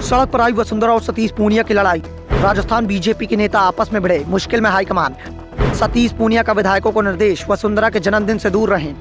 सड़क पर आई वसुंधरा और सतीश पूनिया की लड़ाई। राजस्थान बीजेपी के नेता आपस में भिड़े, मुश्किल में हाईकमान। सतीश पूनिया का विधायकों को निर्देश, वसुंधरा के जन्मदिन से दूर रहें।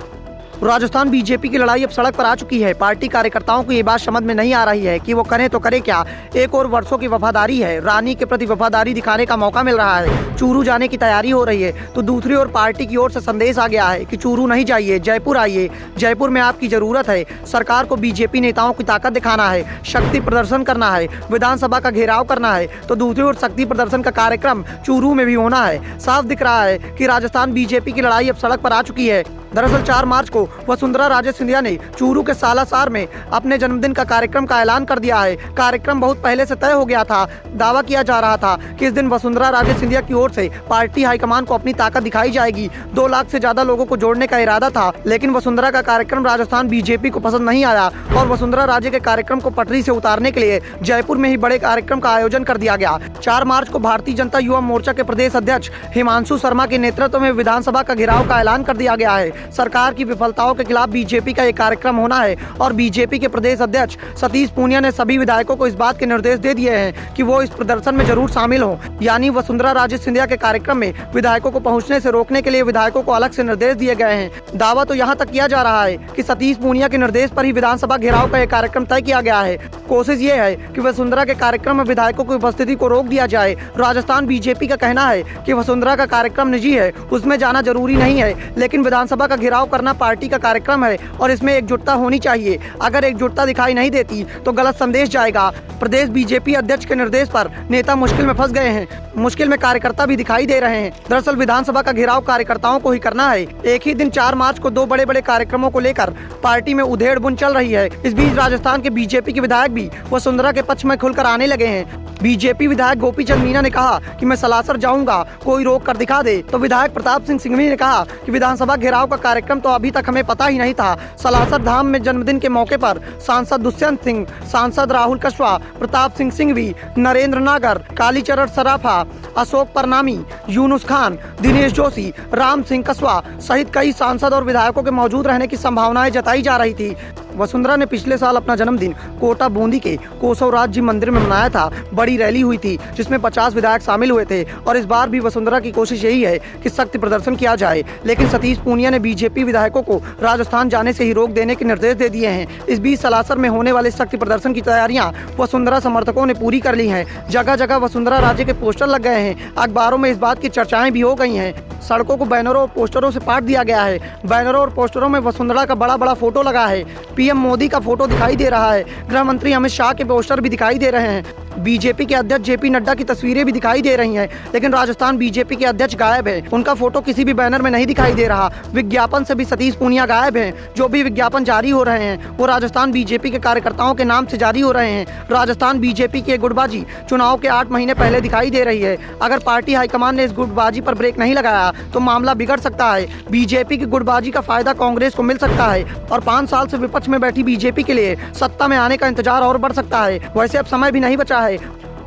राजस्थान बीजेपी की लड़ाई अब सड़क पर आ चुकी है। पार्टी कार्यकर्ताओं को ये बात समझ में नहीं आ रही है कि वो करें तो करे क्या। एक और वर्षों की वफादारी है, रानी के प्रति वफादारी दिखाने का मौका मिल रहा है। चूरू जाने की तैयारी हो रही है तो दूसरी ओर पार्टी की ओर से संदेश आ गया है कि चूरू नहीं जाइए, जयपुर आइए, जयपुर में आपकी जरूरत है। सरकार को बीजेपी नेताओं की ताकत दिखाना है, शक्ति प्रदर्शन करना है, विधानसभा का घेराव करना है। तो दूसरी ओर शक्ति प्रदर्शन का कार्यक्रम चूरू में भी होना है। साफ दिख रहा है कि राजस्थान बीजेपी की लड़ाई अब सड़क पर आ चुकी है। दरअसल 4 मार्च को वसुंधरा राजे सिंधिया ने चूरू के सालासर में अपने जन्मदिन का कार्यक्रम का ऐलान कर दिया है। कार्यक्रम बहुत पहले से तय हो गया था। दावा किया जा रहा था कि इस दिन वसुंधरा राजे सिंधिया की ओर से पार्टी हाईकमान को अपनी ताकत दिखाई जाएगी। 2 लाख से ज्यादा लोगों को जोड़ने का इरादा था, लेकिन वसुंधरा का कार्यक्रम राजस्थान बीजेपी को पसंद नहीं आया और वसुंधरा राजे के कार्यक्रम को पटरी से उतारने के लिए जयपुर में ही बड़े कार्यक्रम का आयोजन कर दिया गया। 4 मार्च को भारतीय जनता युवा मोर्चा के प्रदेश अध्यक्ष हिमांशु शर्मा के नेतृत्व में विधानसभा का घेराव का ऐलान कर दिया गया है। सरकार की विफलताओं के खिलाफ बीजेपी का एक कार्यक्रम होना है और बीजेपी के प्रदेश अध्यक्ष सतीश पूनिया ने सभी विधायकों को इस बात के निर्देश दे दिए हैं कि वो इस प्रदर्शन में जरूर शामिल हों। यानी वसुंधरा राजे सिंधिया के कार्यक्रम में विधायकों को पहुंचने से रोकने के लिए विधायकों को अलग से निर्देश दिए गए हैं। दावा तो यहाँ तक किया जा रहा है कि सतीश पूनिया के निर्देश पर ही विधानसभा घेराव का एक कार्यक्रम तय किया गया है। कोशिश ये है कि वसुंधरा के कार्यक्रम में विधायकों की उपस्थिति को रोक दिया जाए। राजस्थान बीजेपी का कहना है कि वसुंधरा का कार्यक्रम निजी है, उसमें जाना जरूरी नहीं है, लेकिन विधानसभा का घेराव करना पार्टी का कार्यक्रम है और इसमें एकजुटता होनी चाहिए। अगर एकजुटता दिखाई नहीं देती तो गलत संदेश जाएगा। प्रदेश बीजेपी अध्यक्ष के निर्देश पर नेता मुश्किल में फंस गए हैं, मुश्किल में कार्यकर्ता भी दिखाई दे रहे हैं। दरअसल विधानसभा का घेराव कार्यकर्ताओं को ही करना है। एक ही दिन 4 मार्च को 2 बड़े बड़े कार्यक्रमों को लेकर पार्टी में उधेड़ बुन चल रही है। इस बीच राजस्थान के बीजेपी के विधायक भी वसुंधरा के पक्ष में खुलकर आने लगे हैं। बीजेपी विधायक गोपीचंद मीना ने कहा कि मैं सालासर जाऊंगा, कोई रोक कर दिखा दे। तो विधायक प्रताप सिंह सिंघवी ने कहा कि विधानसभा घेराव का कार्यक्रम तो अभी तक हमें पता ही नहीं था। सालासर धाम में जन्मदिन के मौके पर सांसद दुष्यंत सिंह, सांसद राहुल कस्वा, प्रताप सिंह सिंघवी, नरेंद्र नागर, कालीचरण सराफा, अशोक परनामी, यूनुस खान, दिनेश जोशी, राम सिंह कस्वा सहित कई सांसद और विधायकों के मौजूद रहने की संभावनाएं जताई जा रही थी। वसुंधरा ने पिछले साल अपना जन्मदिन कोटा बूंदी के कोसवराज जी मंदिर में मनाया था। बड़ी रैली हुई थी जिसमें 50 विधायक शामिल हुए थे और इस बार भी वसुंधरा की कोशिश यही है कि शक्ति प्रदर्शन किया जाए, लेकिन सतीश पूनिया ने बीजेपी विधायकों को राजस्थान जाने से ही रोक देने के निर्देश दे दिए हैं। इस बीच सालासर में होने वाले शक्ति प्रदर्शन की तैयारियां वसुंधरा समर्थकों ने पूरी कर ली हैं। जगह जगह वसुंधरा राजे के पोस्टर लग गए हैं। अखबारों में इस बात की चर्चाएं भी हो गई हैं। सड़कों को बैनरों और पोस्टरों से पाट दिया गया है। बैनरों और पोस्टरों में वसुंधरा का बड़ा बड़ा फोटो लगा है। पीएम मोदी का फोटो दिखाई दे रहा है। गृह मंत्री अमित शाह के पोस्टर भी दिखाई दे रहे हैं। बीजेपी के अध्यक्ष जेपी नड्डा की तस्वीरें भी दिखाई दे रही हैं, लेकिन राजस्थान बीजेपी के अध्यक्ष गायब है। उनका फोटो किसी भी बैनर में नहीं दिखाई दे रहा। विज्ञापन से भी सतीश पूनिया गायब हैं। जो भी विज्ञापन जारी हो रहे हैं वो राजस्थान बीजेपी के कार्यकर्ताओं के नाम से जारी हो रहे हैं। राजस्थान बीजेपी की गुटबाजी चुनाव के 8 महीने पहले दिखाई दे रही है। अगर पार्टी हाईकमान ने इस गुटबाजी पर ब्रेक नहीं लगाया तो मामला बिगड़ सकता है। बीजेपी की गुटबाजी का फायदा कांग्रेस को मिल सकता है और 5 साल से विपक्ष में बैठी बीजेपी के लिए सत्ता में आने का इंतजार और बढ़ सकता है। वैसे अब समय भी नहीं बचा है।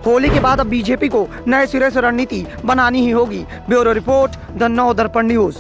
होली के बाद अब बीजेपी को नए सिरे से रणनीति बनानी ही होगी। ब्यूरो रिपोर्ट, द नव दर्पण न्यूज।